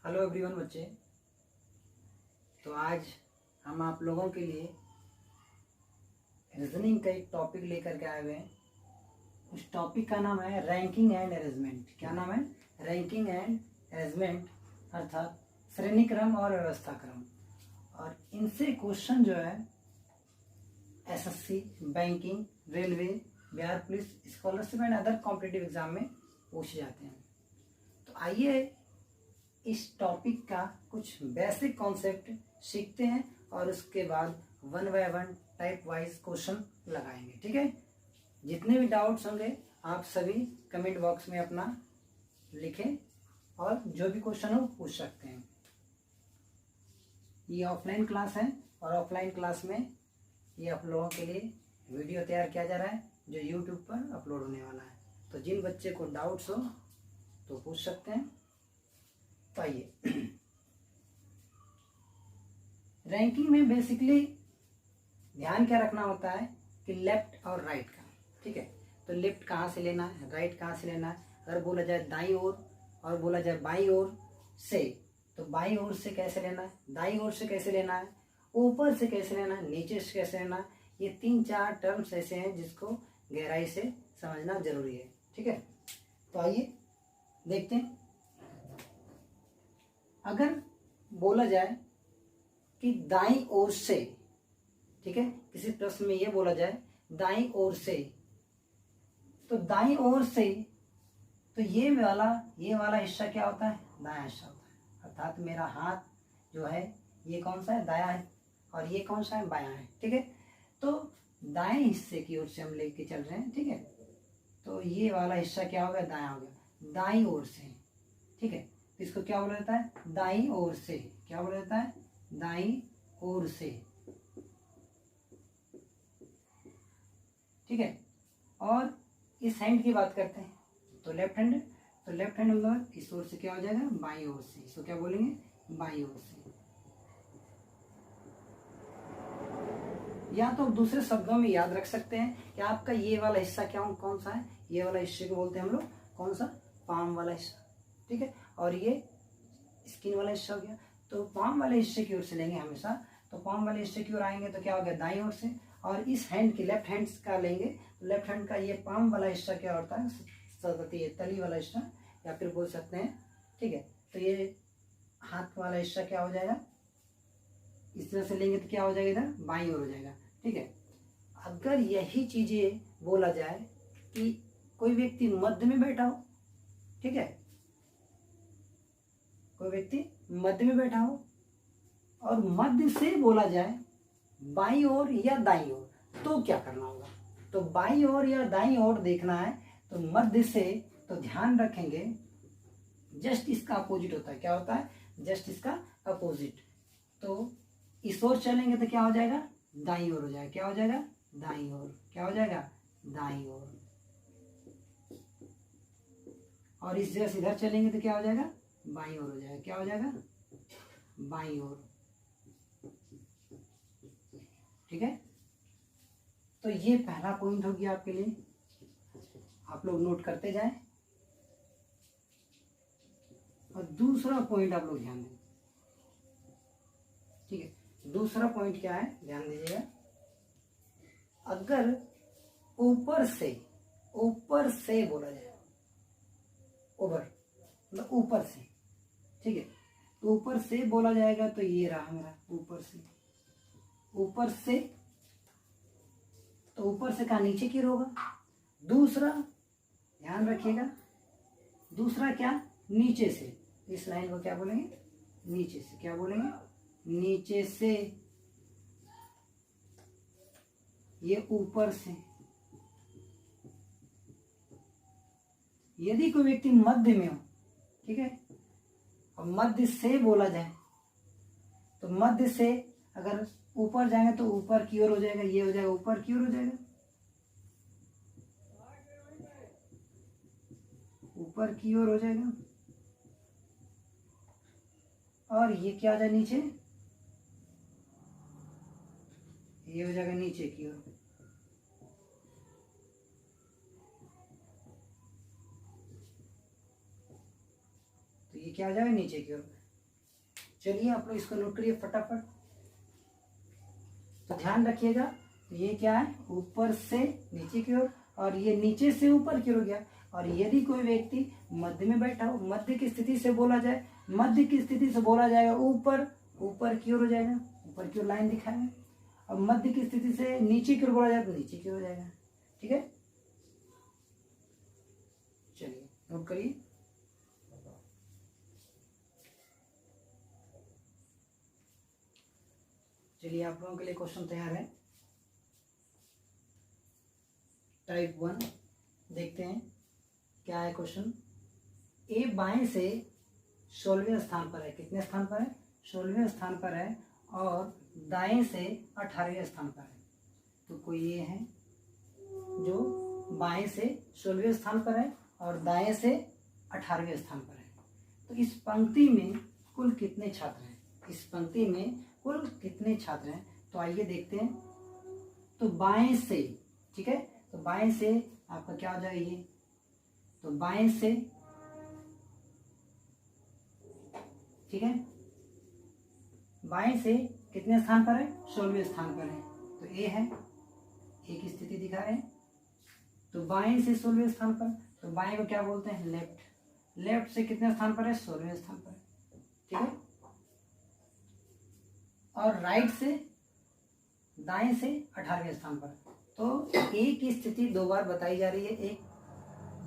Hello everyone बच्चे। तो आज हम आप लोगों के लिए रीजनिंग का एक टॉपिक लेकर के आए हुए हैं। उस टॉपिक का नाम है रैंकिंग एंड अरेंजमेंट। क्या नाम है? रैंकिंग एंड अरेंजमेंट, अर्थात श्रेणी क्रम और व्यवस्था क्रम। और इनसे क्वेश्चन जो है SSC, banking, railway, Bihar police, scholarship and other competitive exam में पूछे जाते हैं। तो आइए इस टॉपिक का कुछ बेसिक कॉन्सेप्ट सीखते हैं और उसके बाद one by one type wise question लगाएंगे। ठीक है, जितने भी डाउट्स होंगे आप सभी कमेंट बॉक्स में अपना लिखें और जो भी क्वेश्चन हो पूछ सकते हैं। ये ऑफलाइन क्लास है और ऑफलाइन क्लास में ये आप लोगों के लिए वीडियो तैयार किया जा रहा है जो यूट्यूब पर अपलोड होने वाला है। तो जिन बच्चे को डाउट्स हो तो पूछ सकते हैं। तो आइए, रैंकिंग में बेसिकली ध्यान क्या रखना होता है कि लेफ्ट और राइट का। ठीक है, तो लेफ्ट कहाँ से लेना है, राइट कहाँ से लेना है। अगर बोला जाए दाई ओर और बोला जाए बाई ओर से, तो बाई ओर से कैसे लेना है, दाई ओर से कैसे लेना है, ऊपर से कैसे लेना है, नीचे से कैसे लेना है। ये 3-4 टर्म्स ऐसे हैं जिसको गहराई से समझना जरूरी है। ठीक है, तो आइए देखते हैं। अगर बोला जाए कि दाईं ओर से, ठीक है, किसी प्रश्न में ये बोला जाए दाईं ओर से, तो दाईं ओर से तो ये वाला हिस्सा क्या होता है? दायां हिस्सा होता है। अर्थात मेरा हाथ जो है ये कौन सा है? दायां है और ये कौन सा है? बायां है। ठीक है, तो दाएं हिस्से की ओर से हम लेके चल रहे हैं। ठीक है, तो ये वाला हिस्सा क्या हो गया? दायां हो गया, दाईं ओर से। ठीक है, तो इसको क्या बोला जाता है? दाईं ओर से। क्या बोला जाता है? दाईं ओर से। ठीक है, और इस हैंड की बात करते हैं तो लेफ्ट हैंड, तो लेफ्ट हैंड मतलब इस ओर से क्या हो जाएगा? बाईं ओर से। इसको क्या बोलेंगे? बाईं ओर से। या तो दूसरे शब्दों में याद रख सकते हैं कि आपका ये वाला हिस्सा क्या कौन सा है? ये वाला हिस्से को बोलते हैं हम लोग कौन सा? पाम वाला हिस्सा। ठीक है, और ये स्किन वाला हिस्सा हो गया। तो पाम वाले हिस्से की ओर से लेंगे हमेशा। तो पाम वाले हिस्से की ओर आएंगे तो क्या हो गया? दाईं ओर से। और इस हैंड की लेफ्ट हैंड का लेंगे तो लेफ्ट हैंड का ये पाम वाला हिस्सा क्या होता है? ये तली वाला हिस्सा या फिर बोल सकते हैं। ठीक है, तो ये हाथ वाला हिस्सा क्या हो जाएगा? इस तरह से लेंगे तो क्या हो जाएगा? इधर बाईं ओर हो जाएगा। ठीक है, अगर यही चीजें बोला जाए कि कोई व्यक्ति मध्य में बैठा हो, ठीक है, कोई व्यक्ति मध्य में बैठा हो और मध्य से बोला जाए बाईं ओर या दाईं ओर, तो क्या करना होगा? तो बाईं ओर या दाईं ओर देखना है तो मध्य से, तो ध्यान रखेंगे जस्ट इसका अपोजिट होता है। क्या होता है? जस्ट इसका अपोजिट। तो इस ओर चलेंगे तो क्या हो जाएगा? दाईं ओर हो जाएगा। क्या हो जाएगा? दाईं ओर। क्या हो जाएगा? दाईं ओर। और इस जगह से इधर चलेंगे तो क्या हो जाएगा? बाईं ओर हो जाएगा। क्या हो जाएगा? बाईं ओर। ठीक है, तो ये पहला पॉइंट हो गया आपके लिए, आप लोग नोट करते जाएं। और दूसरा पॉइंट आप लोग ध्यान दें। ठीक है, दूसरा पॉइंट क्या है? ध्यान दीजिएगा। अगर ऊपर से बोला जाए, ओवर मतलब ऊपर से, ठीक है, तो ऊपर से बोला जाएगा तो ये रहा मेरा ऊपर से। ऊपर से, तो ऊपर से का नीचे की ओर होगा। दूसरा ध्यान रखिएगा, दूसरा क्या? नीचे से। इस लाइन को क्या बोलेंगे? नीचे से। क्या बोलेंगे? नीचे से। ये ऊपर से। यदि कोई व्यक्ति मध्य में हो, ठीक है, और मध्य से बोला जाए तो मध्य से अगर ऊपर जाएंगे तो ऊपर की ओर हो जाएगा। ये हो जाएगा ऊपर की ओर हो जाएगा, ऊपर की ओर हो जाएगा। और ये क्या आ जाए? नीचे। ये हो जाएगा नीचे की ओर। तो ये क्या हो जाएगा? नीचे की ओर। चलिए आप लोग इसको नोट करिए फटाफट। तो ध्यान रखिएगा, ये क्या है, ऊपर से नीचे की ओर, और ये नीचे से ऊपर की ओर गया। और यदि कोई व्यक्ति मध्य में बैठा हो, मध्य की स्थिति से बोला जाए, मध्य की स्थिति से बोला जाएगा ऊपर, ऊपर की ओर हो जाएगा, ऊपर की ओर लाइन दिखाएंगे। और मध्य की स्थिति से नीचे की ओर बोला जाए तो नीचे की ओर हो जाएगा। ठीक है, चलिए नोट करिए। चलिए आप लोगों के लिए क्वेश्चन तैयार है। टाइप 1 देखते हैं क्या है क्वेश्चन। ए बाएं से 16वें स्थान पर है। कितने स्थान पर है? 16वें स्थान पर है। और दाएं से 18वें स्थान पर है। तो कोई ये है जो बाएं से 16वें स्थान पर है और दाएं से 18वें स्थान पर है। तो इस पंक्ति में कुल कितने छात्र हैं? इस पंक्ति में कुल कितने छात्र हैं? तो आइए देखते हैं। तो बाएं से, ठीक है, तो बाएं से आपका क्या हो जाएगा ये, तो बाएं से, ठीक है, बाएं से कितने स्थान पर है? 16वें स्थान पर है। तो ए है, ए की स्थिति दिखा रहे हैं। तो बाएं से 16वें स्थान पर, तो बाएं को क्या बोलते हैं? लेफ्ट। लेफ्ट से कितने स्थान पर है? 16वें स्थान पर है। ठीक है, और राइट से, दाएं से 18वें स्थान पर। तो ए की स्थिति दो बार बताई जा रही है, एक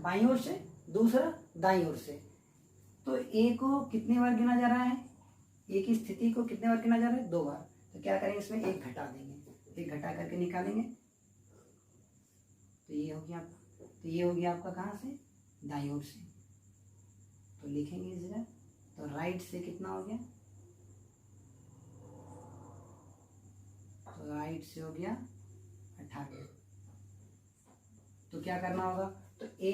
बाईं ओर से, दूसरा दाईं ओर से। तो ए को कितनी बार गिना जा रहा है? ए की स्थिति को कितने बार गिना जा रहा है? 2 बार। तो क्या करेंगे, इसमें एक घटा देंगे, एक घटा करके निकालेंगे। तो ये हो गया आपका, तो ये हो गया आपका कहाँ से? दाईं ओर से। तो लिखेंगे इस जगह। तो राइट से कितना हो गया? तो राइट से हो गया 18। तो क्या करना होगा? तो ए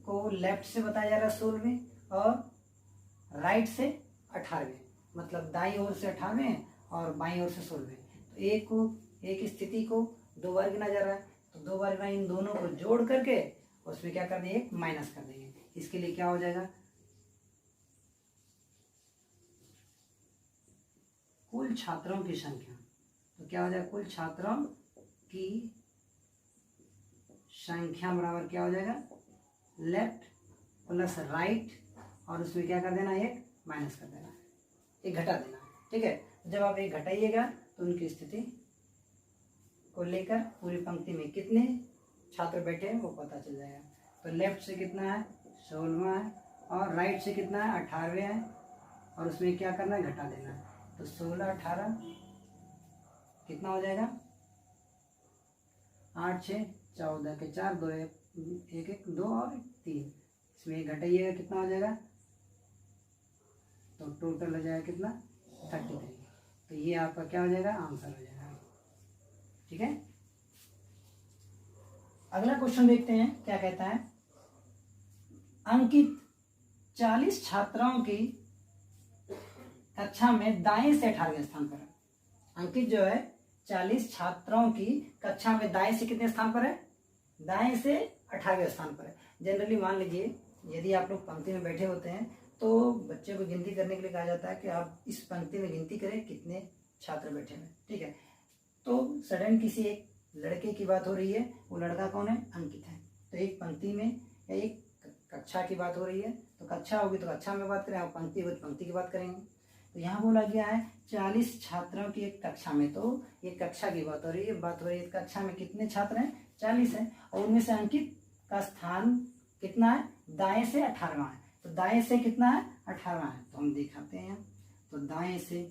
को लेफ्ट से बताया जा रहा है 16वें और राइट से 18वें, मतलब दाईं ओर से 18वें और बाईं ओर से 16वें। तो ए को, ए की स्थिति को 2 बार गिना जा रहा है। तो 2 बार गिना, इन दोनों को जोड़ करके उसमें क्या कर देंगे? एक माइनस कर देंगे। इसके लिए क्या हो जाएगा? कुल छात्रों की संख्या। तो क्या हो जाएगा? कुल छात्रों की संख्या बराबर क्या हो जाएगा? लेफ्ट प्लस राइट, और उसमें क्या कर देना? एक माइनस कर देना, एक घटा देना। ठीक है, जब आप एक घटाइएगा तो उनकी स्थिति को लेकर पूरी पंक्ति में कितने छात्र बैठे हैं वो पता चल जाएगा। तो लेफ्ट से कितना है? 16वां है, और राइट से कितना है? 18वें है, और उसमें क्या करना है? घटा देना है। तो 16 18 कितना हो जाएगा? 8 6 14 के 4 2 1 1 2 और 3। इसमें घटाइएगा कितना हो जाएगा? तो टोटल हो जाएगा कितना? 33। तो ये आपका क्या हो जाएगा? आंसर हो जाएगा। ठीक है, अगला क्वेश्चन देखते हैं क्या कहता है। अंकित 40 छात्राओं की कक्षा में दाएं से 18वें स्थान पर है। अंकित जो है 40 छात्रों की कक्षा में दाएं से कितने स्थान पर है? दाएं से 18वें स्थान पर है। जनरली मान लीजिए यदि आप लोग पंक्ति में बैठे होते हैं तो बच्चे को गिनती करने के लिए कहा जाता है कि आप इस पंक्ति में गिनती करें कितने छात्र बैठे हैं। ठीक है, तो सडन किसी एक लड़के की बात हो रही है, वो लड़का कौन है? अंकित है। तो एक पंक्ति में या एक कक्षा की बात हो रही है, तो कक्षा होगी तो कक्षा में बात करें, और पंक्ति होगी तो पंक्ति की बात करेंगे। तो यहाँ बोला गया है 40 छात्रों की एक कक्षा में, तो ये कक्षा की बात हो रही है। बात हो रही है कक्षा में कितने छात्र हैं? 40 हैं, और उनमें से अंकित का स्थान कितना है? दाएं से 18वां है। तो दाएं से कितना है? 18वां है। तो हम दिखाते हैं, तो दाएं से,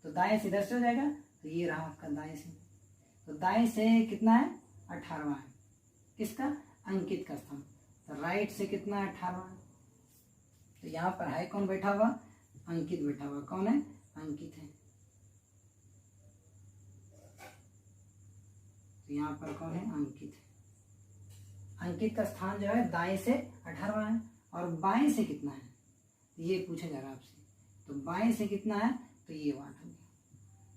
तो दाएं से इधर से हो जाएगा, तो ये रहा आपका दाएं से। तो दाएं से कितना है? 18वां है। किसका? अंकित का स्थान। तो राइट से कितना है? 18वां है। तो यहाँ पर है कौन बैठा हुआ? अंकित बैठा हुआ। कौन है? अंकित है। तो यहाँ पर कौन है? अंकित है। अंकित का स्थान जो है दाएं से 18वां है, और बाएं से कितना है ये पूछा जा रहा है आपसे। तो बाएं से कितना है? तो ये 8 हो गया।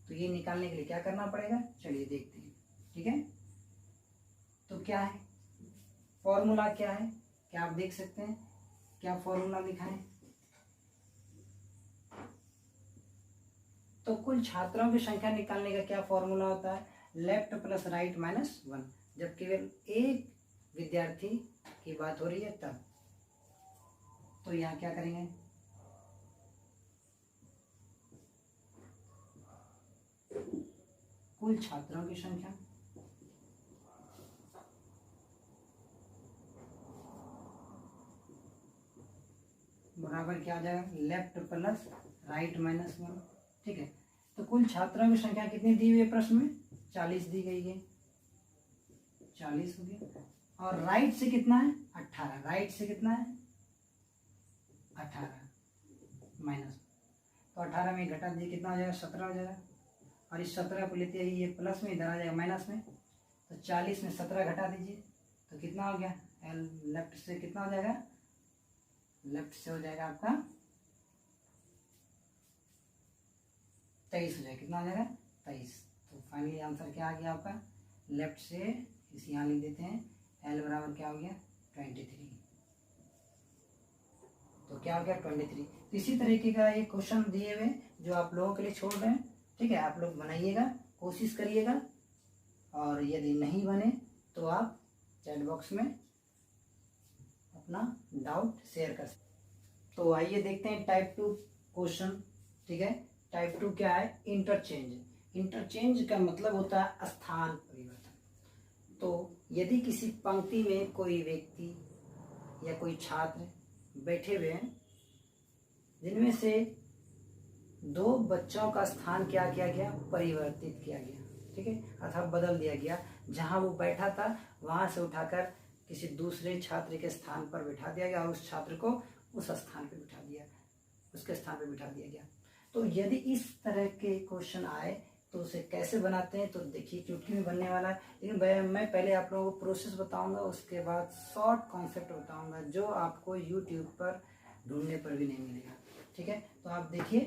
तो ये निकालने के लिए क्या करना पड़ेगा? चलिए देखते हैं। ठीक है, तो क्या है फॉर्मूला? क्या है, क्या आप देख सकते हैं क्या फॉर्मूला लिखा है? तो कुल छात्रों की संख्या निकालने का क्या फॉर्मूला होता है, लेफ्ट प्लस राइट माइनस 1, जब केवल एक विद्यार्थी की बात हो रही है तब। तो यहाँ क्या करेंगे, कुल छात्रों की संख्या बराबर क्या आ जाएगा, लेफ्ट प्लस राइट माइनस 1। ठीक है, तो कुल छात्रों की संख्या कितनी दी हुई है प्रश्न में, 40 दी गई है, 40 हो गया। और राइट से कितना है, 18, राइट से कितना है 18 माइनस, तो 18 में घटा दीजिए कितना हो जाएगा, 17 हो जाएगा। और इस 17 को लेते हैं ये प्लस में, इधर आ जाएगा माइनस में, तो 40 में 17 घटा दीजिए तो कितना हो गया, लेफ्ट से कितना हो जाएगा, लेफ्ट से हो जाएगा आपका 23 हो जाएगा, कितना हो जाएगा 23। तो फाइनली आंसर क्या आ गया आपका, लेफ्ट से इसे यहाँ लिख देते हैं, एल बराबर क्या हो गया 23। तो क्या हो गया 23। तो इसी तरीके का एक क्वेश्चन दिए हुए जो आप लोगों के लिए छोड़ रहे हैं। ठीक है, आप लोग बनाइएगा, कोशिश करिएगा, और यदि नहीं बने तो आप चैट बॉक्स में अपना डाउट शेयर कर सकते। तो आइए देखते हैं टाइप 2 क्वेश्चन। ठीक है, टाइप 2 क्या है, इंटरचेंज। इंटरचेंज का मतलब होता है स्थान परिवर्तन। तो यदि किसी पंक्ति में कोई व्यक्ति या कोई छात्र बैठे हुए हैं जिनमें से 2 बच्चों का स्थान क्या किया गया, परिवर्तित किया गया। ठीक है, अर्थात बदल दिया गया, जहां वो बैठा था वहां से उठाकर किसी दूसरे छात्र के स्थान पर बिठा दिया गया और उस छात्र को उस स्थान पर बिठा दिया, उसके स्थान पर बिठा दिया गया। तो यदि इस तरह के क्वेश्चन आए तो उसे कैसे बनाते हैं, तो देखिए चुटकी में बनने वाला है। लेकिन मैं पहले आप लोगों को प्रोसेस बताऊंगा, उसके बाद शॉर्ट कॉन्सेप्ट बताऊंगा जो आपको यूट्यूब पर ढूंढने पर भी नहीं मिलेगा। ठीक है, तो आप देखिए,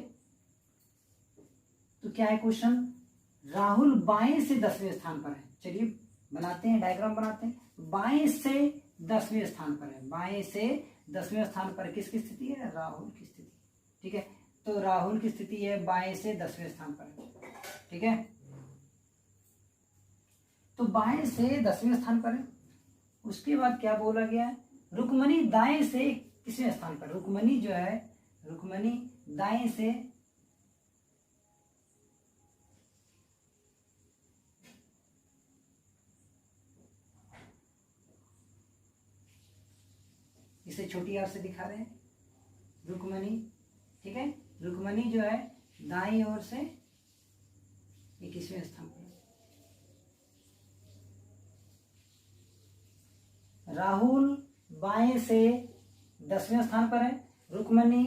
तो क्या है क्वेश्चन, राहुल बाएं से 10वें स्थान पर है। चलिए बनाते हैं, डायग्राम बनाते हैं। बाएं से 10वें स्थान पर है, बाएं से 10वें स्थान पर किसकी स्थिति है, राहुल की स्थिति। ठीक है, तो राहुल की स्थिति है बाएं से 10वें स्थान पर है। ठीक है, तो बाएं से 10वें स्थान पर है। उसके बाद क्या बोला गया है, रुक्मणी दाएं से किसवें स्थान पर, रुक्मणी जो है, रुक्मणी दाएं से इसे छोटी आर से दिखा रहे हैं, रुक्मणी। ठीक है, रुक्मणी जो है दाईं ओर से 21वें स्थान पर, राहुल बाएं से 10वें स्थान पर है, रुक्मणी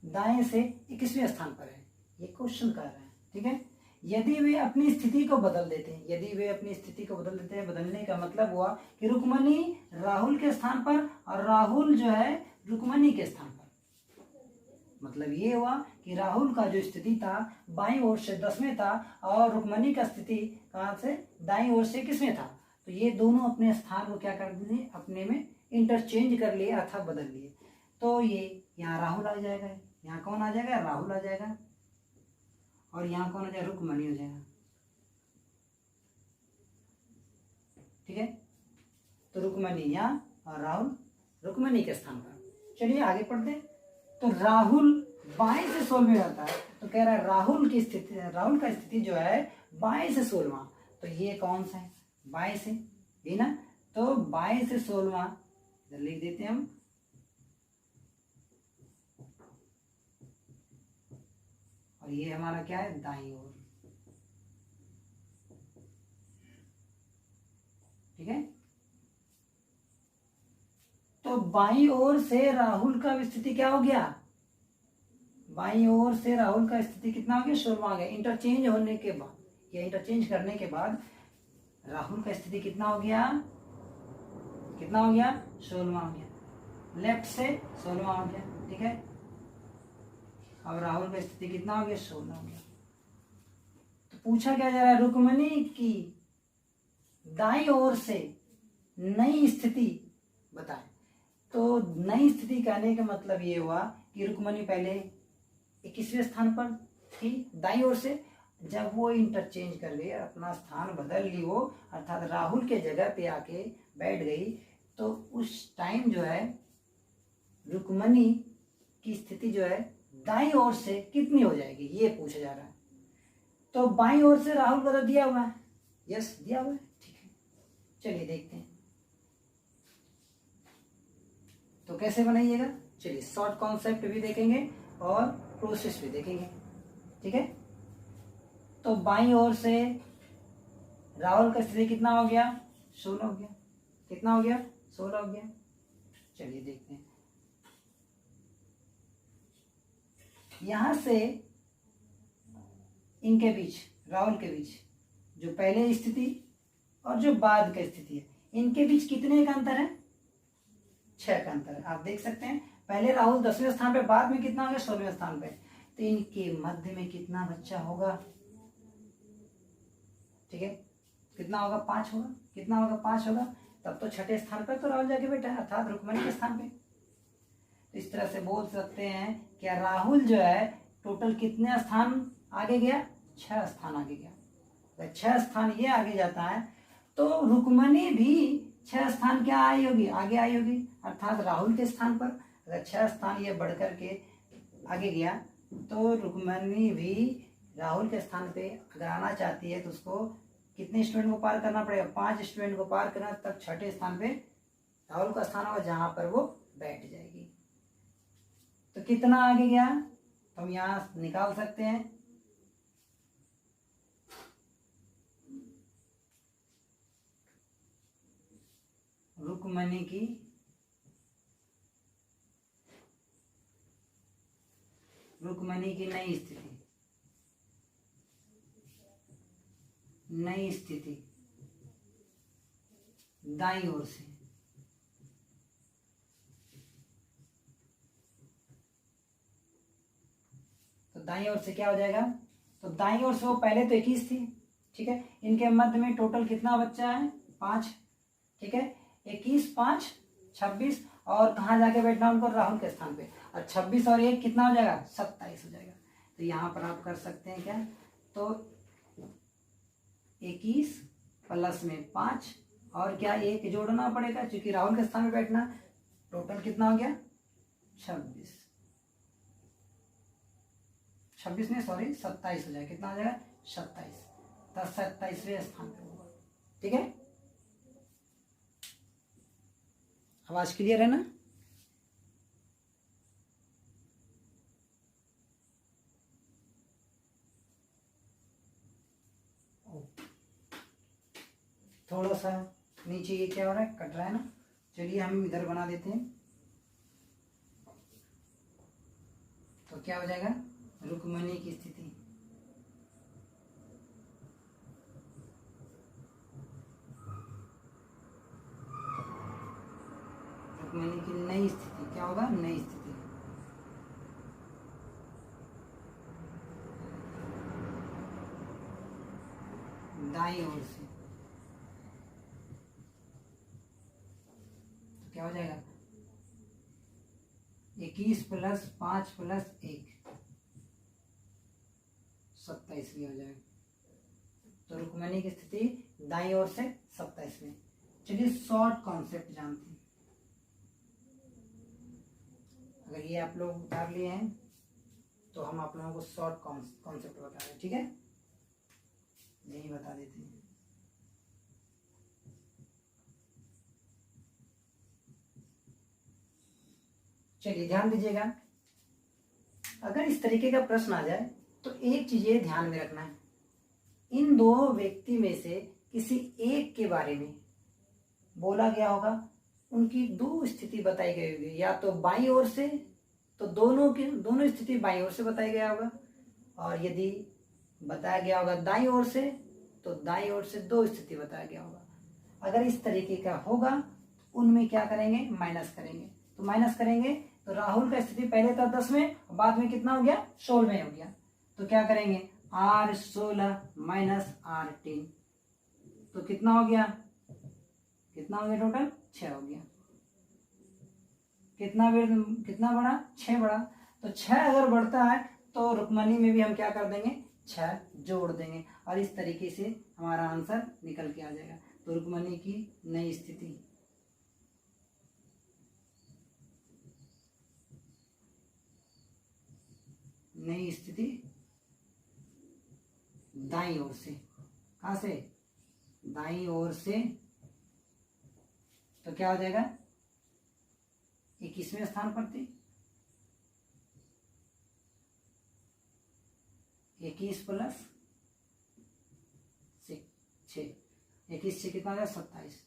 दाएं से 21वें स्थान पर है। ये क्वेश्चन कर रहे हैं। ठीक है, यदि वे अपनी स्थिति को बदल देते हैं, यदि वे अपनी स्थिति को बदल देते हैं, बदलने का मतलब हुआ कि रुक्मणी राहुल के स्थान पर और राहुल जो है रुक्मणी के स्थान पर। मतलब ये हुआ कि राहुल का जो स्थिति था बाईं ओर से 10वें था और रुक्मणी का स्थिति कहाँ से, दाईं ओर से किसमें था। तो ये दोनों अपने स्थान को क्या कर दिए, अपने में इंटरचेंज कर लिए अर्थात बदल लिए। तो ये यहाँ राहुल आ जाएगा, यहाँ कौन आ जाएगा, राहुल आ जाएगा, और यहाँ कौन आ जाएगा, रुक्मणी हो जाएगा। ठीक है, तो रुक्मणी यहाँ और राहुल रुक्मणी के स्थान पर। चलिए आगे पढ़ते हैं। तो राहुल बाएं से 16वें रहता है, तो कह रहा है राहुल की स्थिति, राहुल का स्थिति जो है बाएं से 16वां। तो ये कौन सा है, बाएं से, ये ना, तो बाएं से 16वां इधर लिख देते हैं हम, और ये हमारा क्या है, दाईं ओर। ठीक है, तो बाईं ओर से राहुल का स्थिति क्या हो गया, बाईं ओर से राहुल का स्थिति कितना हो गया, 16वां आ गया। इंटरचेंज होने के बाद या इंटरचेंज करने के बाद राहुल का स्थिति कितना हो गया, कितना हो गया, 16वां हो गया, लेफ्ट से 16वां हो गया। ठीक है, अब राहुल का स्थिति कितना हो गया, 16 हो गया। तो पूछा क्या जा रहा है, रुक्मणी की दाईं ओर से नई स्थिति बताएं। तो नई स्थिति कहने का मतलब ये हुआ कि रुक्मणी पहले 21वें स्थान पर थी, की दाईं ओर से। जब वो इंटरचेंज कर गई, अपना स्थान बदल ली वो, अर्थात राहुल के जगह पे आके बैठ गई, तो उस टाइम जो है रुक्मणी की स्थिति जो है दाईं ओर से कितनी हो जाएगी, ये पूछा जा रहा है। तो बाईं ओर से राहुल को तो दिया हुआ है, यस दिया हुआ है, ठीक है। चलिए देखते हैं तो कैसे बनाइएगा। चलिए शॉर्ट कॉन्सेप्ट भी देखेंगे और प्रोसेस भी देखेंगे, ठीक है। तो बाईं ओर से राहुल का स्थिति कितना हो गया, 16 हो गया। कितना हो गया, 16 हो गया। चलिए देखते हैं। यहां से इनके बीच, राहुल के बीच जो पहले स्थिति और जो बाद की स्थिति है, इनके बीच कितने का अंतर है, 6 का अंतर है। आप देख सकते हैं पहले राहुल 10वें स्थान पे, बाद में कितना हो गया, 16वें स्थान पे। तो इनके मध्य में कितना बच्चा होगा, ठीक है, कितना होगा, 5 होगा। कितना होगा, 5 होगा। तब तो छठे स्थान पर तो राहुल जाके बैठा है, अर्थात रुक्मणी के स्थान पे। तो इस तरह से बोल सकते हैं कि राहुल जो है टोटल कितने स्थान आगे गया, 6 स्थान आगे गया। अगर 6 स्थान ये आगे जाता है तो रुक्मणी भी 6 स्थान क्या आई होगी, आगे आई होगी, अर्थात राहुल के स्थान पर। अगर 6 स्थान ये बढ़ करके आगे गया तो रुक्मणी भी राहुल के स्थान पे अगर आना चाहती है तो उसको कितने स्टूडेंट को पार करना पड़ेगा, 5 स्टूडेंट को पार करना, तब छठे स्थान पे राहुल का स्थान होगा जहां पर वो बैठ जाएगी। तो कितना आगे गया तो हम यहां निकाल सकते हैं। रुक्मणी की नई स्थिति, दाईं ओर से, तो दाईं ओर से क्या हो जाएगा, तो दाईं ओर से वो पहले तो 21 थी, ठीक है। इनके मध्य में टोटल कितना बच्चा है, 5, ठीक है। 21, 5, 26, और कहाँ जाके बैठना उनको, राहुल के स्थान पे। और 26 और 1 कितना हो जाएगा, 27 हो जाएगा। तो यहाँ पर आप कर सकते हैं क्या, तो 21 प्लस में 5 और क्या 1 जोड़ना पड़ेगा क्योंकि राहुल के स्थान में बैठना। टोटल कितना हो गया, 26 नहीं सॉरी 27 हो जाएगा। कितना हो जाएगा, 27। तो 27वें स्थान पे होगा, ठीक है। आवाज क्लियर है ना। थोड़ा सा नीचे ये क्या हो रहा है, कट रहा है ना। चलिए हम इधर बना देते हैं। तो क्या हो जाएगा, रुक्मणी की स्थिति, रुक्मणी की नई स्थिति क्या होगा, नई स्थिति, दाईं ओर से। तो क्या हो जाएगा, 21 प्लस 5 प्लस 1, 27 में हो जाएगा। तो रुक्मणी की स्थिति दाईं ओर से 27 में। चलिए शॉर्ट कॉन्सेप्ट जानते हैं। अगर ये आप लोग उतार लिए हैं तो हम आप लोगों को शॉर्ट कॉन्सेप्ट बता रहे हैं, ठीक है, यही बता देते हैं। चलिए ध्यान दीजिएगा, अगर इस तरीके का प्रश्न आ जाए तो एक चीज ये ध्यान में रखना है, इन दो व्यक्ति में से किसी एक के बारे में बोला गया होगा, उनकी 2 स्थिति बताई गई होगी, या तो बाईं ओर से, तो दोनों स्थिति बाईं ओर से बताया गया होगा, और यदि बताया गया होगा दाईं ओर से तो दाईं ओर से 2 स्थिति बताया गया होगा। अगर इस तरीके का होगा तो उनमें क्या करेंगे, माइनस करेंगे। तो माइनस करेंगे तो राहुल का स्थिति पहले था 10 में, बाद में कितना हो गया, 16 में हो गया। तो क्या करेंगे, R16 माइनस R10, तो कितना हो गया, टोटल 6 हो गया। कितना बढ़ा, 6 बढ़ा। तो 6 अगर बढ़ता है तो रुक्मणी में भी हम क्या कर देंगे, 6 जोड़ देंगे और इस तरीके से हमारा आंसर निकल के आ जाएगा। तो रुक्मणी की नई स्थिति, नई स्थिति दाईं ओर से, कहां से, दाईं ओर से, तो क्या हो जाएगा 21वें स्थान पर थी। 21 प्लस 6, 21 से कितना हो जाए 27।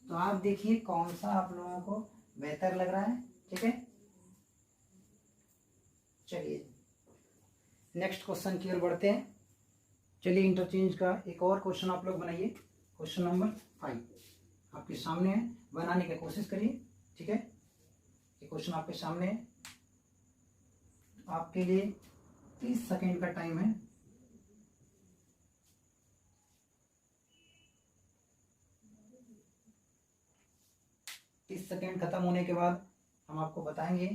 तो आप देखिए कौन सा आप लोगों को बेहतर लग रहा है। ठीक है, चलिए नेक्स्ट क्वेश्चन की ओर बढ़ते हैं। चलिए इंटरचेंज का एक और क्वेश्चन आप लोग बनाइए। क्वेश्चन नंबर 5 आपके सामने है, बनाने की कोशिश करिए। ठीक है, ये क्वेश्चन आपके सामने है, आपके लिए 30 सेकेंड का टाइम है। सेकेंड खत्म होने के बाद हम आपको बताएंगे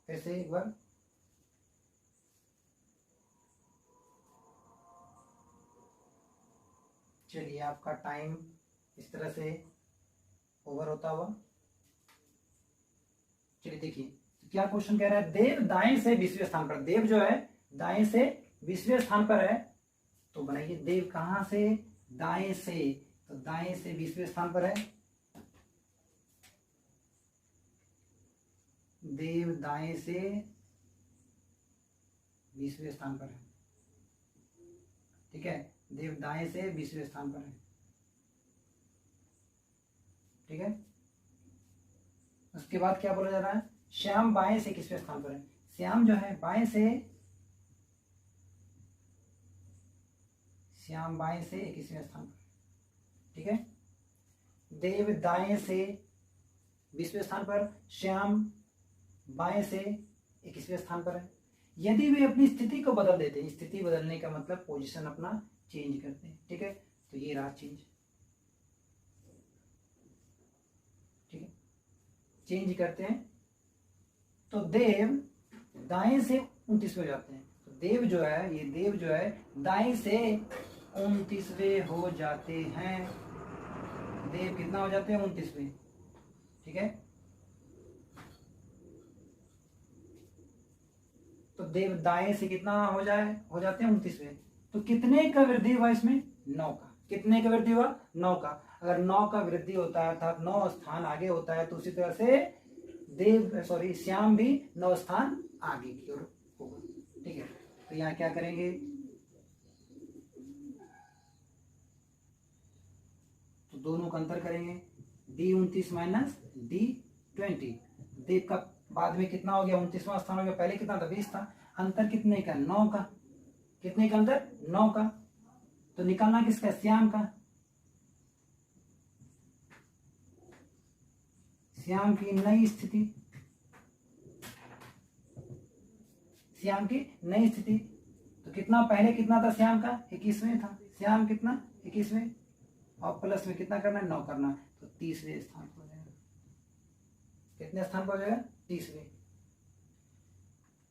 फिर से एक बार। चलिए आपका टाइम इस तरह से ओवर होता हुआ। चलिए देखिए क्या क्वेश्चन कह रहा है, देव दाएं से 20वें स्थान पर, देव जो है दाएं से 20वें स्थान पर है। तो बनाइए देव कहां से, दाएं से, तो दाएं से 20वें स्थान पर है। देव दाएं से 20वें स्थान पर है। ठीक है, देव दाएं से 20वें स्थान पर है। ठीक है, उसके बाद क्या बोला जा रहा है, श्याम बाएं से 21वें स्थान पर है। श्याम जो है बाएं से, श्याम बाएं से 21वें स्थान पर। ठीक है, देव दाएं से 20वें स्थान पर, श्याम बाएं से 21वें स्थान पर है। यदि वे अपनी स्थिति को बदल देते हैं, स्थिति बदलने का मतलब पोजीशन अपना चेंज करते हैं। ठीक है, तो ये रहा चेंज। ठीक है, चेंज करते हैं तो देव दाएं से 29वें हो जाते हैं। तो देव जो है, ये देव जो है दाएं से 29वें हो जाते हैं। देव कितना हो जाते हैं, 29वें। ठीक है, तो देव दाएं से कितना हो जाते हैं 29वें। तो कितने का वृद्धि हुआ इसमें, 9 का। कितने का वृद्धि हुआ, 9 का। अगर 9 का वृद्धि होता है अर्थात 9 स्थान आगे होता है, तो उसी तरह से श्याम भी 9 स्थान आगे की ओर होगा। ठीक है, तो यहाँ क्या करेंगे, तो दोनों का अंतर करेंगे, D29 माइनस D20। देव का बाद में कितना हो गया, 29वां स्थान हो गया, पहले कितना था, 20 था। अंतर कितने का, 9 का। कितने का अंतर, 9 का। तो निकालना किसका, श्याम का। श्याम की नई स्थिति, श्याम की नई स्थिति। तो कितना, पहले कितना था श्याम का, 21वें था। श्याम कितना, 21वें, और प्लस में कितना करना है, 9 करना है, तो 30वें स्थान पर हो जाएगा। कितने स्थान पर हो जाएगा, 30वें।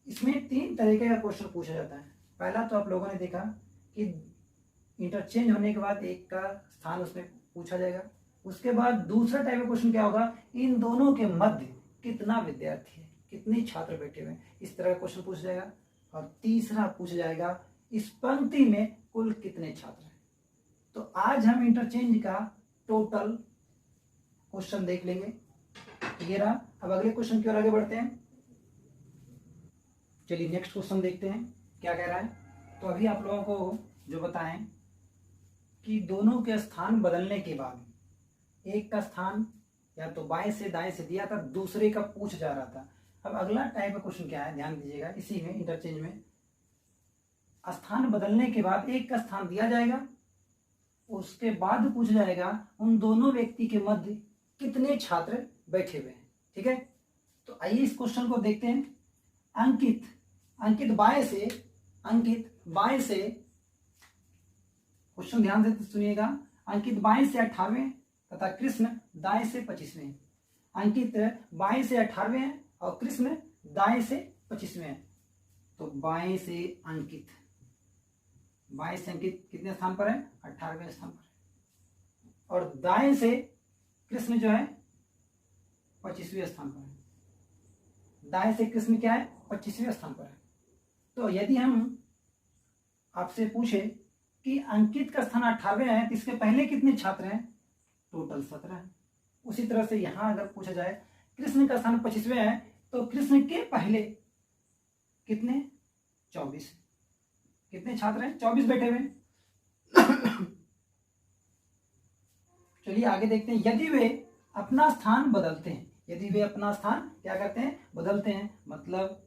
इसमें 3 तरीके का क्वेश्चन पूछा जाता है। पहला तो आप लोगों ने देखा कि इंटरचेंज होने के बाद एक का स्थान उसमें पूछा जाएगा। उसके बाद दूसरा टाइप का क्वेश्चन क्या होगा, इन दोनों के मध्य कितना विद्यार्थी है, कितने छात्र बैठे हुए हैं, इस तरह का क्वेश्चन पूछा जाएगा। और तीसरा पूछा जाएगा इस पंक्ति में कुल कितने छात्र हैं। तो आज हम इंटरचेंज का टोटल क्वेश्चन देख लेंगे। ये रहा। अब अगले क्वेश्चन की ओर आगे बढ़ते हैं। चलिए नेक्स्ट क्वेश्चन देखते हैं क्या कह रहा है। तो अभी आप लोगों को जो बताएं कि दोनों के स्थान बदलने के बाद एक का स्थान या तो बाएं से दाएं से दिया था, दूसरे का पूछ जा रहा था। अब अगला टाइप का क्वेश्चन क्या है, ध्यान दीजिएगा। इसी में इंटरचेंज में स्थान बदलने के बाद एक का स्थान दिया जाएगा, उसके बाद पूछा जाएगा उन दोनों व्यक्ति के मध्य कितने छात्र बैठे हुए हैं। ठीक है, तो आइए इस क्वेश्चन को देखते हैं। अंकित बाएं से क्वेश्चन ध्यान से सुनिएगा। अंकित बाएं से 18वें तथा कृष्ण दाएं से 25वें। अंकित बाएं से 18वें और कृष्ण दाएं से 25वें है, तो बाएं से अंकित, बाएं से अंकित कितने स्थान पर है? 18वें स्थान पर है। और दाएं से कृष्ण जो है 25वें स्थान पर है। दाएं से कृष्ण क्या है? 25वें स्थान पर है। तो यदि हम आपसे पूछे कि अंकित का स्थान 18वें है तो इसके पहले कितने छात्र हैं? टोटल 17 है। उसी तरह से यहां अगर पूछा जाए कृष्ण का स्थान 25वें है तो कृष्ण के पहले कितने? 24। कितने छात्र हैं? 24 बैठे हुए हैं। चलिए आगे देखते हैं। यदि वे अपना स्थान बदलते हैं, यदि वे अपना स्थान क्या करते हैं? बदलते हैं, मतलब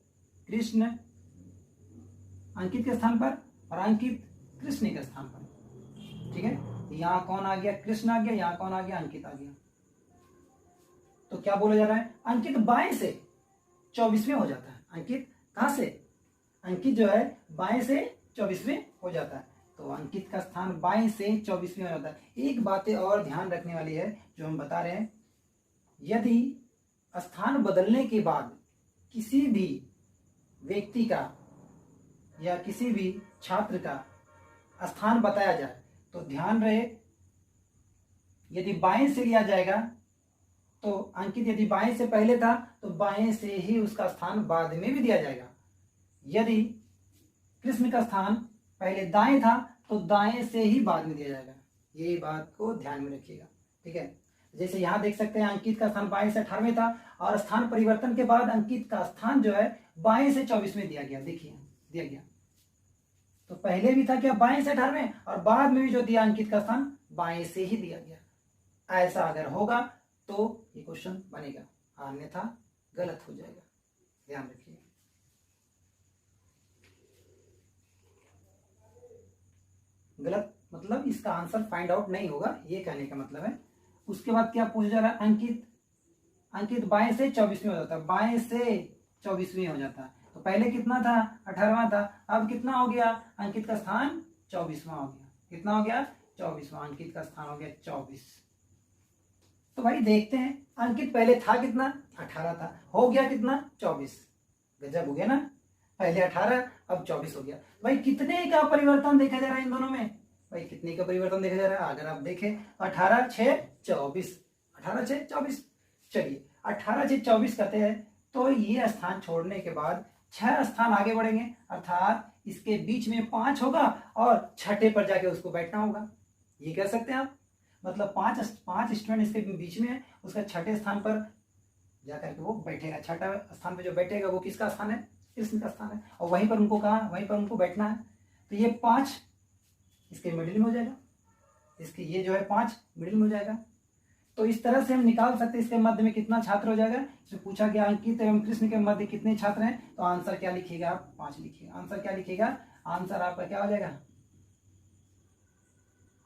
कृष्ण अंकित के स्थान पर और अंकित कृष्ण के स्थान पर, ठीक है। यहां कौन आ गया? कृष्ण आ गया। यहां कौन आ गया? अंकित आ गया। तो क्या बोला जा रहा है? अंकित बाएं से 24वें हो जाता है। अंकित कहां से? अंकित जो है बाएं से 24वें हो जाता है। तो अंकित का स्थान बाएं से 24वें हो जाता है। एक बात और ध्यान रखने वाली है जो हम बता रहे हैं, यदि स्थान बदलने के बाद किसी भी व्यक्ति का या किसी भी छात्र का स्थान बताया जाए तो ध्यान रहे, यदि बाएं से लिया जाएगा तो अंकित यदि बाएं से पहले था तो बाएं से ही उसका स्थान बाद में भी दिया जाएगा। यदि कृष्ण का स्थान पहले दाएं था तो दाएं से ही बाद में दिया जाएगा। यही बात को ध्यान में रखिएगा, ठीक है। जैसे यहां देख सकते हैं अंकित का स्थान बाएं से 18वें था और स्थान परिवर्तन के बाद अंकित का स्थान जो है बाएं से 24वें दिया गया। देखिए दिया गया, तो पहले भी था क्या? बाएं से 18वें, और बाद में भी जो दिया अंकित का स्थान बाएं से ही दिया गया। ऐसा अगर होगा तो ये क्वेश्चन बनेगा, अन्यथा गलत हो जाएगा। ध्यान रखिए। गलत मतलब इसका आंसर फाइंड आउट नहीं होगा, ये कहने का मतलब है। उसके बाद क्या पूछा जा रहा है? अंकित बाएं से 24वें हो जाता है। बाएं से 24वें हो जाता है। तो पहले कितना था? 18वां था। अब कितना हो गया? अंकित का स्थान 24वां हो गया। कितना हो गया? 24वां। अंकित का स्थान हो गया 24। तो भाई देखते हैं, अंकित पहले था कितना? 18 था। हो गया कितना? 24। गजब हो गया ना। पहले 18 अब 24 हो गया। भाई कितने का परिवर्तन देखा जा रहा है इन दोनों में? भाई कितने का परिवर्तन देखा जा रहा है? अगर आप देखें 18 6 24, 18 6 24। चलिए 18 6 24 कहते हैं तो ये स्थान छोड़ने के बाद 6 स्थान आगे बढ़ेंगे, अर्थात इसके बीच में 5 होगा और छठे पर जाके उसको बैठना होगा। ये कह सकते हैं आप, मतलब पांच स्टूडेंट इसके बीच में है, उसका छठे स्थान पर जाकर के वो बैठेगा। छठा स्थान पर जो बैठेगा वो किसका स्थान है? कृष्ण का स्थान है। और वहीं पर उनको कहा, वहीं पर उनको बैठना है। तो ये 5 इसके मिडिल में हो जाएगा, इसके ये जो है 5 मिडिल में हो जाएगा। तो इस तरह से हम निकाल सकते हैं इसके मध्य में कितना छात्र हो जाएगा। इसमें पूछा गया अंकित एवं कृष्ण के मध्य कितने छात्र हैं, तो आंसर क्या लिखिएगा आप? 5 लिखिएगा। आंसर क्या लिखिएगा? आंसर आपका क्या हो जाएगा?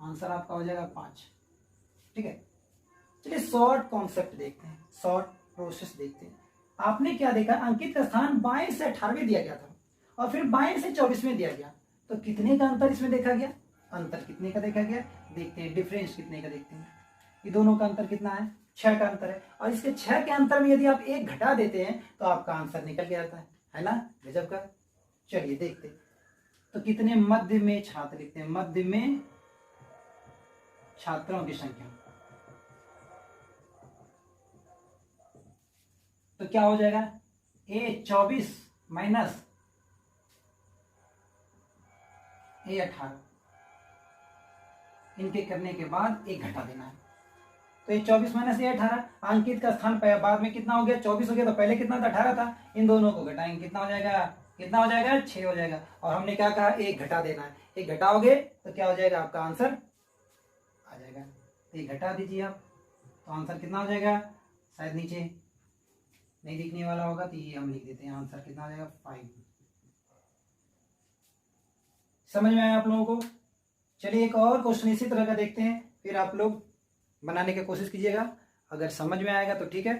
आंसर आपका हो जाएगा 5, ठीक है। चलिए शॉर्ट कॉन्सेप्ट देखते हैं, शॉर्ट प्रोसेस देखते हैं। आपने क्या देखा? अंकित का स्थान बाएं से 18वें दिया गया था और फिर बाएं से 24वें दिया गया। तो कितने का अंतर इसमें देखा गया? अंतर कितने का देखा गया? देखते हैं डिफरेंस कितने का देखते हैं। ये दोनों का अंतर कितना है? 6 का अंतर है। और इसके 6 के अंतर में यदि आप 1 घटा देते हैं तो आपका आंसर निकल के आता है ना? गजब का। चलिए देखते हैं। तो कितने मध्य में छात्र लिखते हैं? मध्य में छात्रों की संख्या, तो क्या हो जाएगा? ए 24 माइनस ए 18, इनके करने के बाद 1 घटा देना है। तो ये 24 माइनस ए 18, अंकित का स्थान बाद में कितना हो गया? 24 हो गया। तो पहले कितना था? 18 था। इन दोनों को घटाएंगे, कितना हो जाएगा? कितना हो जाएगा? 6 हो जाएगा। और हमने क्या कहा? 1 घटा देना है। 1 घटाओगे तो क्या हो जाएगा? आपका आंसर आ जाएगा। तो 1 घटा दीजिए आप, तो आंसर कितना हो जाएगा? शायद नीचे नहीं दिखने वाला होगा तो ये हम लिख देते हैं। आंसर कितना आ जाएगा? 5। समझ में आया आप लोगों को? चलिए एक और क्वेश्चन इसी तरह का देखते हैं, फिर आप लोग बनाने की कोशिश कीजिएगा। अगर समझ में आएगा तो ठीक है,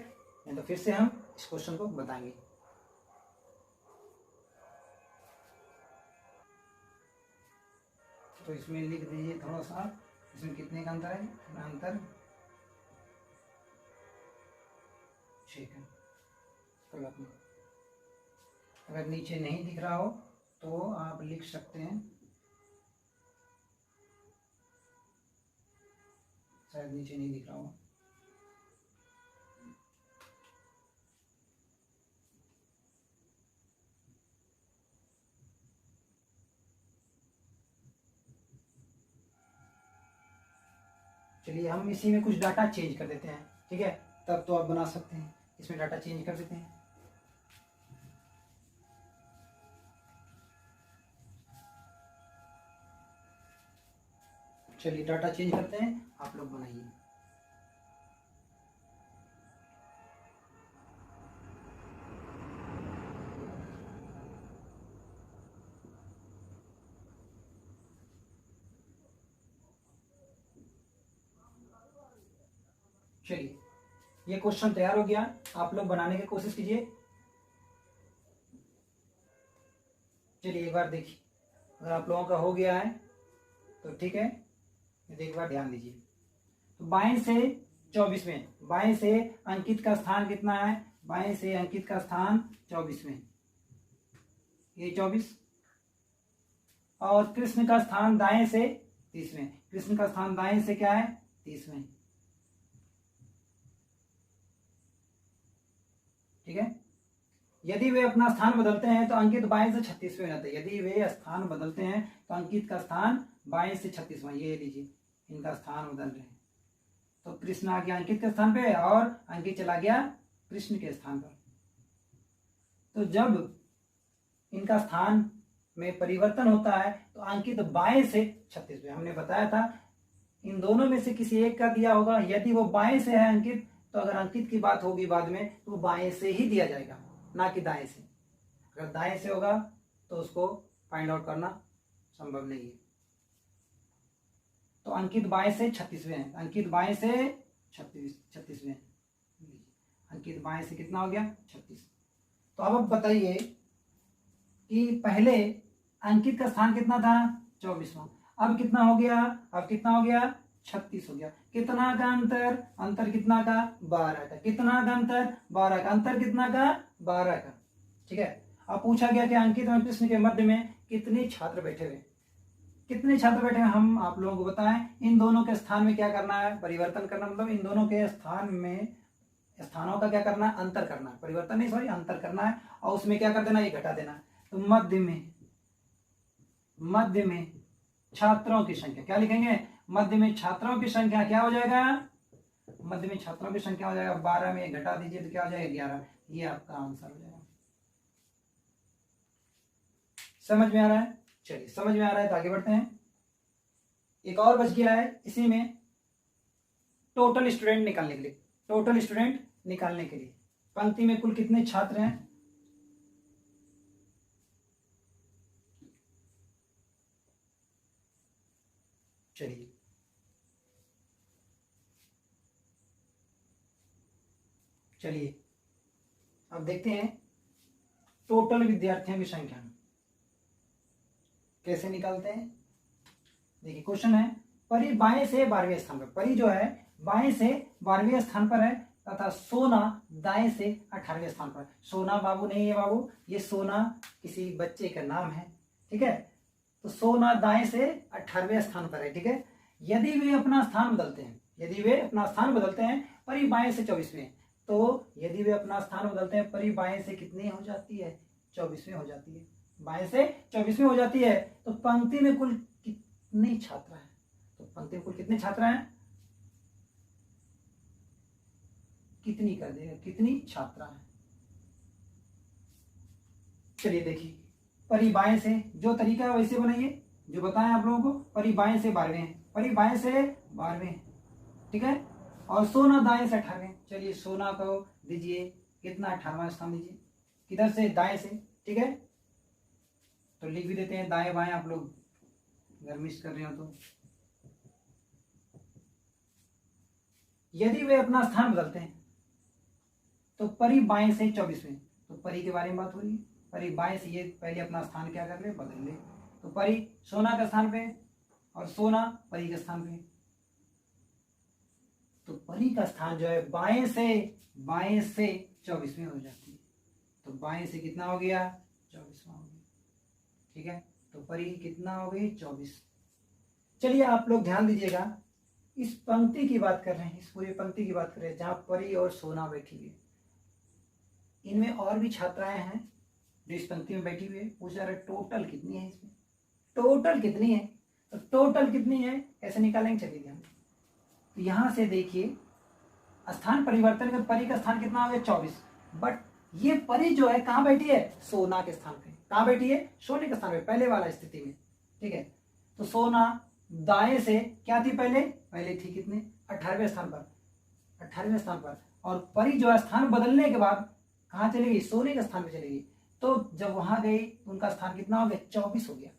नहीं तो फिर से हम इस क्वेश्चन को बताएंगे। तो इसमें लिख दीजिए थोड़ा सा, इसमें कितने का अंतर है? अंतर 6 का। कोई बात नहीं। अगर नीचे नहीं दिख रहा हो तो आप लिख सकते हैं, शायद नीचे नहीं दिख रहा हो। चलिए हम इसी में कुछ डाटा चेंज कर देते हैं, ठीक है, तब तो आप बना सकते हैं। इसमें डाटा चेंज कर देते हैं। चलिए डाटा चेंज करते हैं, आप लोग बनाइए। चलिए ये क्वेश्चन तैयार हो गया, आप लोग बनाने की कोशिश कीजिए। चलिए एक बार देखिए, अगर आप लोगों का हो गया है तो ठीक है, यदि एक बार ध्यान दीजिए। तो 22 से 24 में, 22 से अंकित का स्थान कितना है? 22 से अंकित का स्थान 24 में, ये 24, और कृष्ण का स्थान दाएं से 30 में। कृष्ण का स्थान दाएं से क्या है? 30 में, ठीक है। यदि वे अपना स्थान बदलते हैं तो अंकित 22 से 36 में हो जाता है। यदि वे स्थान बदलते हैं तो अंकित का स्थान 22 से 36 में, ये लीजिए इनका स्थान बदल रहे हैं। तो कृष्ण आ गया अंकित के स्थान पे और अंकित चला गया कृष्ण के स्थान पर। तो जब इनका स्थान में परिवर्तन होता है तो अंकित 22 से 36 में, हमने बताया था इन दोनों में से किसी एक का दिया होगा। यदि वो 22 से है अंकित, तो अगर अंकित की बात होगी बाद में तो वो 22 से ही दिया जाएगा, ना कि दाएं से। अगर दाएं से होगा तो उसको फाइंड आउट करना संभव नहीं है। तो अंकित 22 से 36 में है, अंकित 22 से 36 में, अंकित 22 से कितना हो गया? 36। तो अब बताइए कि पहले अंकित का स्थान कितना था? 24वां। अब कितना हो गया? अब कितना हो गया? 36 हो गया। कितना का अंतर? अंतर कितना का? 12 का। कितना का अंतर? 12 का। अंतर कितना का? 12 का, ठीक है। अब पूछा गया कि अंकित और कृष्ण के मध्य में कितने छात्र बैठे हुए? कितने छात्र बैठे हैं हम आप लोगों को बताएं। इन दोनों के स्थान में क्या करना है? परिवर्तन करना, मतलब इन दोनों के स्थान में, स्थानों का क्या करना है? अंतर करना है, परिवर्तन नहीं, सॉरी, अंतर करना है। और उसमें क्या कर देना? ये घटा देना। तो मध्य में छात्रों की संख्या क्या लिखेंगे? मध्य में छात्रों की संख्या क्या हो जाएगा? मध्य में छात्रों की संख्या हो जाएगा 12 में घटा दीजिए तो क्या हो जाएगा? 11। ये आपका आंसर हो जाएगा। समझ में आ रहा है? चलिए समझ में आ रहा है तो आगे बढ़ते हैं। एक और बच गया है इसी में, टोटल स्टूडेंट निकालने के लिए। टोटल स्टूडेंट निकालने के लिए पंक्ति में कुल कितने छात्र हैं? चलिए अब देखते हैं टोटल विद्यार्थियों की संख्या कैसे निकालते हैं। देखिए क्वेश्चन है, परी 22 से 12वें स्थान पर, परी जो है 22 से 12वें स्थान पर है तथा सोना दाएं से 18वें स्थान पर। सोना बाबू नहीं है बाबू, ये सोना किसी बच्चे का नाम है, ठीक है। तो सोना दाएं से 18वें स्थान पर है, ठीक है। यदि वे अपना स्थान बदलते हैं, यदि वे अपना स्थान बदलते हैं, परी 22 से 24वें, तो यदि वे अपना स्थान बदलते हैं, परी 22 से कितनी हो जाती है? 24वें हो जाती है। 22 से 24वें हो जाती है। तो पंक्ति में कुल कितने छात्र हैं? तो पंक्ति में कुल कितने छात्र हैं? कितनी कर देगा? कितनी छात्रा है? चलिए देखिए, परी 22 से, जो तरीका है वैसे बनाइए जो बताएं आप लोगों को। परी 22 से 12वें, परी 22 से 12वें, ठीक है। और सोना दाएं से 18वें। चलिए सोना को दीजिए कितना? 18वां स्थान दीजिए। किधर से? दाएं से, ठीक है। तो लिख भी देते हैं दाएं बाएं, आप लोग अगर मिस कर रहे हो तो। यदि वे अपना स्थान बदलते हैं तो परी 22 से 24वें, तो परी के बारे में बात हो रही है। परी 22, ये पहले अपना स्थान क्या कर ले? बदल ले। तो परी सोना के स्थान पे और सोना परी के स्थान पे। तो परी का स्थान जो है 22 से 24वें हो जाती है। तो 22 से कितना हो गया? 24वां हो गया। ठीक है, तो परी कितना हो गई 24। चलिए आप लोग ध्यान दीजिएगा, इस पंक्ति की बात कर रहे हैं, इस पूरी पंक्ति की बात कर रहे हैं जहां परी और सोना बैठी हुई है। इनमें और भी छात्राएं हैं जो इस पंक्ति में बैठी हुई है। पूछ रहा है टोटल कितनी है, इसमें टोटल कितनी है, तो टोटल कितनी है ऐसे निकालेंगे। चलिए ध्यान, तो यहां से देखिए स्थान परिवर्तन के परी का स्थान कितना हो गया 24, बट ये परी जो है कहां बैठी है, सोना के स्थान पे। कहां बैठी है, सोने के स्थान पे, पहले वाला स्थिति में। ठीक है, तो सोना दाएं से क्या थी, पहले थी कितने 18वें स्थान पर, 18वें स्थान पर। और परी जो है स्थान बदलने के बाद कहां चली गई, सोने के स्थान पे चली गई। तो जब वहां गई उनका स्थान कितना हो गया 24 हो गया।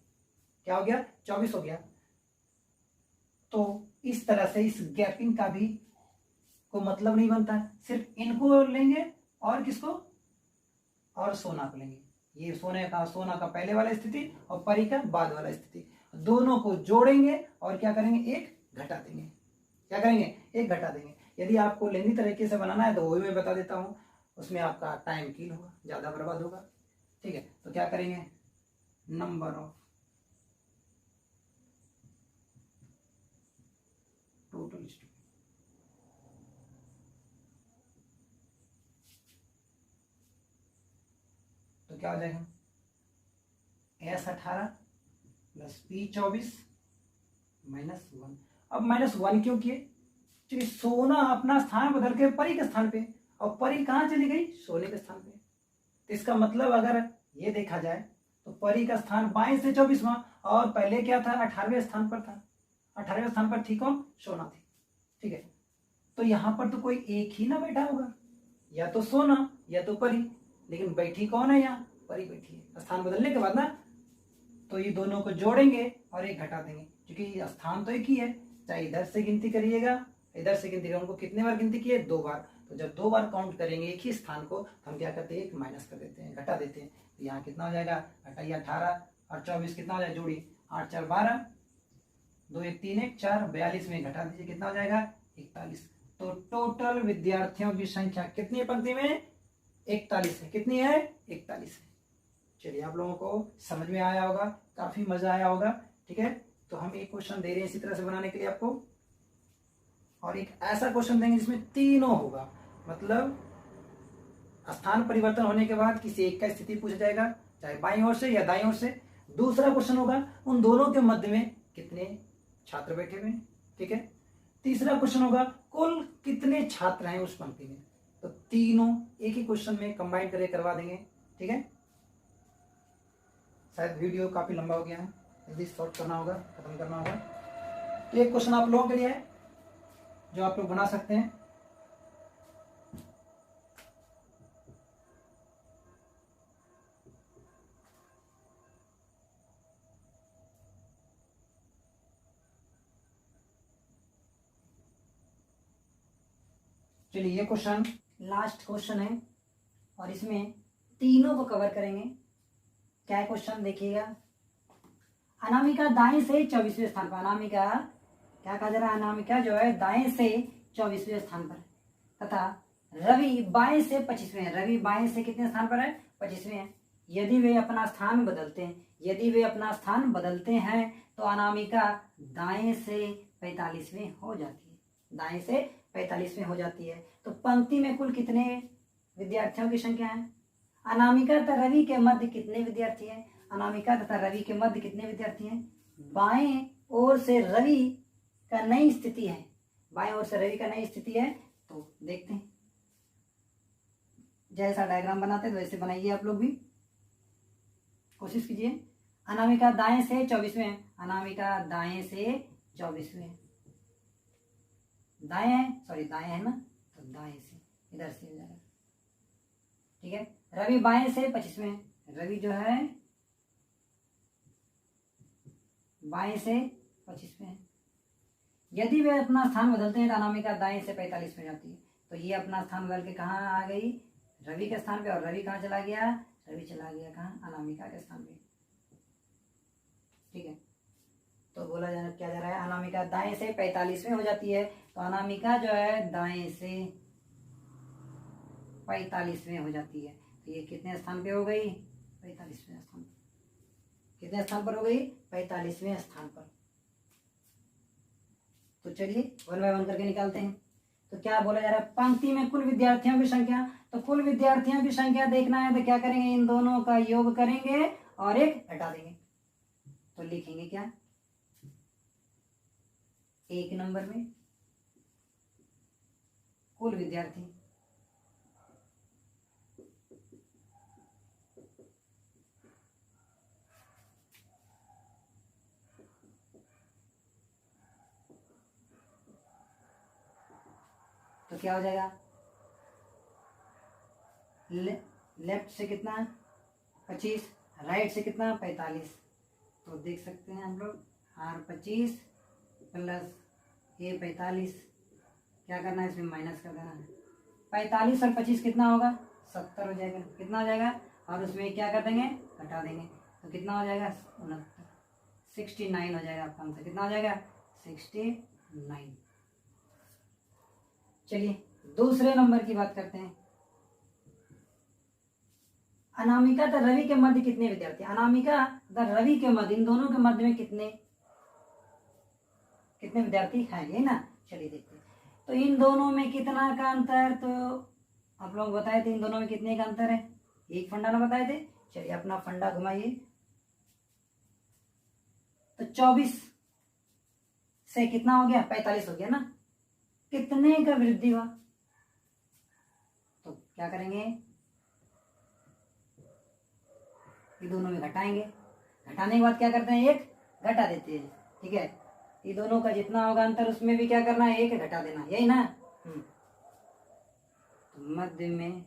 क्या हो गया 24 हो गया। तो इस तरह से इस गैपिंग का भी को मतलब नहीं बनता, सिर्फ इनको लेंगे और किसको, और सोना को लेंगे। ये सोना का पहले वाला स्थिति और परी का बाद वाला स्थिति, दोनों को जोड़ेंगे और क्या करेंगे, एक घटा देंगे। क्या करेंगे, एक घटा देंगे। यदि आपको लेंदी तरीके से बनाना है तो वही मैं बता देता हूं, उसमें आपका टाइम किल होगा, ज्यादा बर्बाद होगा। ठीक है, तो क्या करेंगे, नंबर ऑफ टोटल स्टूडेंट, तो क्या हो जाएगा S18 प्लस P24 -1। अब -1 क्यों किए, क्योंकि सोना अपना स्थान बदल के परी के स्थान पे, और परी कहां चली गई, सोने के स्थान पे। तो इसका मतलब अगर ये देखा जाए तो परी का स्थान बाएं से 24वां, और पहले क्या था 18वें स्थान पर था। 18वें स्थान पर थी कौन, सोना थी। ठीक है, तो यहां पर तो कोई एक ही ना बैठा होगा, या तो सोना या तो परी, लेकिन बैठी कौन है, यहाँ परी बैठी है स्थान बदलने के बाद ना। तो ये दोनों को जोड़ेंगे और एक घटा देंगे, क्योंकि स्थान तो एक ही है। चाहे इधर से गिनती करिएगा, इधर से गिनती करिएगा, उनको कितने बार गिनती की है, 2 बार। तो जब 2 बार काउंट करेंगे एक ही स्थान को, तो हम क्या करते हैं, एक माइनस कर देते हैं, घटा देते हैं। तो यहाँ कितना हो जाएगा, घटाइए 18 और 24 कितना हो जाएगा, जोड़ी 8 4 12, 2 1 3 1 4, 42 में घटा दीजिए कितना हो जाएगा 41। तो टोटल विद्यार्थियों की संख्या कितनी है पंक्ति में, 41 है। कितनी है, 41 है। चलिए आप लोगों को समझ में आया होगा, काफी मजा आया होगा। ठीक है, तो हम एक क्वेश्चन दे रहे हैं इसी तरह से बनाने के लिए आपको, और एक ऐसा क्वेश्चन देंगे जिसमें तीनों होगा, मतलब स्थान परिवर्तन होने के बाद किसी एक का स्थिति पूछा जाएगा, चाहे बाईं ओर से या दाईं ओर से। दूसरा क्वेश्चन होगा उन दोनों के मध्य में कितने छात्र बैठे हुए हैं। ठीक है, तीसरा क्वेश्चन होगा कुल कितने छात्र हैं उस पंक्ति में। तो तीनों एक ही क्वेश्चन में कंबाइन करके करवा देंगे। ठीक है, शायद वीडियो काफी लंबा हो गया है, जल्दी शॉर्ट करना होगा, खत्म करना होगा। तो एक क्वेश्चन आप लोगों के लिए है जो आप लोग बना सकते हैं। चलिए ये क्वेश्चन लास्ट क्वेश्चन है और इसमें तीनों को कवर करेंगे। क्या है क्वेश्चन देखिएगा, अनामिका दाएं से 24वें स्थान पर, अनामिका क्या कहा जा रहा है, अनामिका जो है दाएं से 24वें स्थान पर, तथा रवि बाएं से 25वें, रवि बाएं से कितने स्थान पर है, 25वें है। यदि वे अपना स्थान बदलते हैं, यदि वे अपना स्थान बदलते हैं तो अनामिका दाएं से 45वें हो जाती है, दाएं से 45वें हो जाती है। तो पंक्ति में कुल कितने विद्यार्थियों की संख्या है, अनामिका तथा रवि के मध्य कितने विद्यार्थी हैं, अनामिका तथा रवि के मध्य कितने विद्यार्थी हैं। बाएं ओर से रवि का नई स्थिति है, बाएं ओर से रवि का नई स्थिति है। तो देखते हैं, जैसा डायग्राम बनाते हैं तो वैसे बनाइए आप लोग भी, कोशिश कीजिए। अनामिका दाएं से 24वें, अनामिका दाएं से 24वें, दाएं है, सॉरी दाएं है ना, तो दाएं से इधर से इधर। ठीक है, रवि बाएं से 25वें, रवि जो है बाएं से 25वें। यदि वे अपना स्थान बदलते हैं तो अनामिका दाएं से 45 में जाती है। तो ये अपना स्थान बदल के कहाँ आ गई, रवि के स्थान पे, और रवि कहाँ चला गया, रवि चला गया कहाँ, अनामिका के स्थान पे। ठीक है, तो बोला क्या जा रहा है, अनामिका दाएं से 45 में हो जाती है। तो अनामिका जो है दाएं से 45 में हो जाती है। तो ये कितने स्थान पे हो गई, 45वें स्थान पर। कितने स्थान पर हो गई? 45वें स्थान पर। तो चलिए वन बाय वन करके निकालते हैं। तो क्या बोला जा रहा है? पंक्ति में कुल विद्यार्थियों की संख्या। तो कुल विद्यार्थियों की संख्या देखना है तो क्या करेंगे? इन दोनों का योग करेंगे और एक हटा देंगे। तो लिखेंगे क्या? एक नंबर में कुल विद्यार्थी, तो क्या हो जाएगा? लेफ्ट से कितना? 25, राइट से कितना? 45। तो देख सकते हैं हम लोग R 25 प्लस A 45, क्या करना है? इसमें माइनस कर देना है। 45 और 25 कितना होगा? 70 हो जाएगा। कितना हो जाएगा? और उसमें क्या कर देंगे? हटा देंगे। तो कितना हो जाएगा? 69 हो जाएगा आपका आंसर। कितना हो जाएगा? 69। चलिए दूसरे नंबर की बात करते हैं। अनामिका तथा रवि के मध्य कितने विद्यार्थी? अनामिका तथा रवि के मध्य, इन दोनों के मध्य में कितने विद्यार्थी हैं? ये ना, चलिए देखते हैं। तो इन दोनों में कितना का अंतर? तो आप लोग बताए थे इन दोनों में कितने का अंतर है? एक फंडा ना बताए थे? चलिए अपना फंडा घुमाइए। तो 24 से कितना हो गया? 45 हो गया ना। कितने का वृद्धि हुआ? तो क्या करेंगे? ये दोनों में घटाएंगे। घटाने के बाद क्या करते हैं? एक घटा देते हैं। ठीक है, ये दोनों का जितना होगा अंतर उसमें भी क्या करना है? एक घटा देना, यही ना। तो मध्य में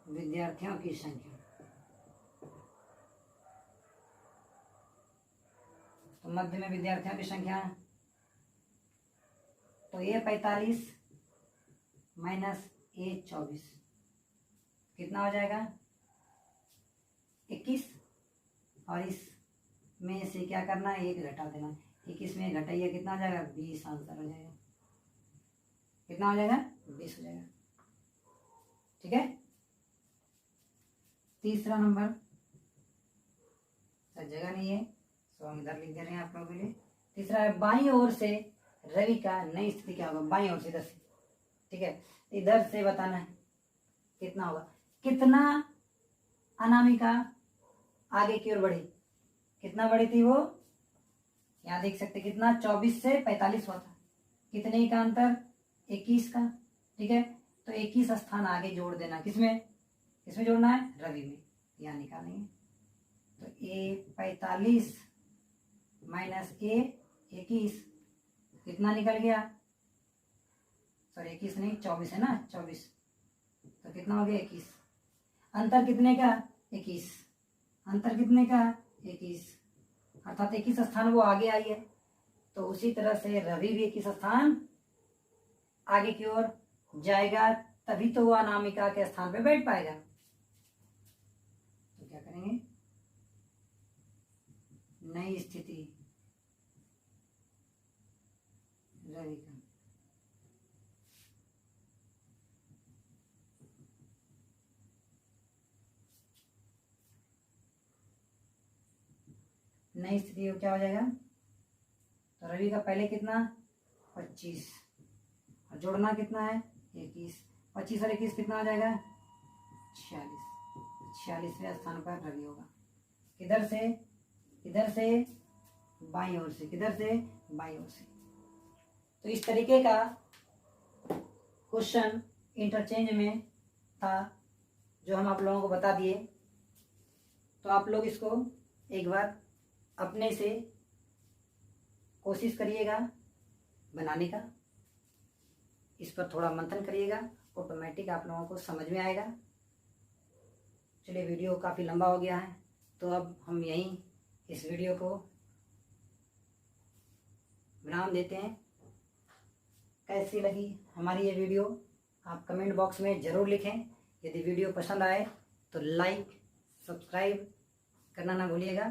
विद्यार्थियों की संख्या, तो मध्य में विद्यार्थियों की संख्या, तो ये 45 माइनस A 24 कितना हो जाएगा? 21। और इस में से क्या करना है? एक घटा देना। 21 में घटाइए, कितना हो जाएगा? 20 आंसर हो जाएगा। कितना हो जाएगा? 20 हो जाएगा। ठीक है। तीसरा नंबर, जगह नहीं है तो हम इधर लिख दे रहे हैं आप लोगों के लिए। तीसरा है, बाईं ओर से रवि का नई स्थिति क्या होगा? बाईं ओर से इधर से, ठीक है, इधर से बताना है कितना होगा। कितना अनामिका आगे की ओर बढ़ी? कितना बढ़ी थी वो? यहाँ देख सकते कितना? 24 से 45 हुआ था। कितने का अंतर? 21 का। ठीक है, तो 21 स्थान आगे जोड़ देना। किसमें जोड़ना है? रवि में। यहाँ निकालेंगे तो A 45 माइनस A 21 कितना निकल गया? सॉरी 21 नहीं, 24 है ना, 24। तो कितना हो गया? 21। अंतर कितने का? 21। अंतर कितने का? 21, अर्थात 21 स्थान वो आगे आई है। तो उसी तरह से रवि भी 21 स्थान आगे की ओर जाएगा, तभी तो वो अनामिका के स्थान पे बैठ पाएगा। तो क्या करेंगे? नई स्थिति रवि का, नई स्थिति क्या हो जाएगा? तो रवि का पहले कितना? 25 और जोड़ना कितना है? 21। 25 और 21 कितना हो जाएगा? 46। 46वें स्थान पर रवि होगा। किधर से? इधर से बाईं ओर से। किधर से? बाईं ओर से। तो इस तरीके का क्वेश्चन इंटरचेंज में था जो हम आप लोगों को बता दिए। तो आप लोग इसको एक बार अपने से कोशिश करिएगा बनाने का, इस पर थोड़ा मंथन करिएगा, ऑटोमेटिक आप लोगों को समझ में आएगा। चलिए वीडियो काफ़ी लंबा हो गया है, तो अब हम यहीं इस वीडियो को विराम देते हैं। कैसी लगी हमारी ये वीडियो आप कमेंट बॉक्स में ज़रूर लिखें। यदि वीडियो पसंद आए तो लाइक सब्सक्राइब करना ना भूलिएगा।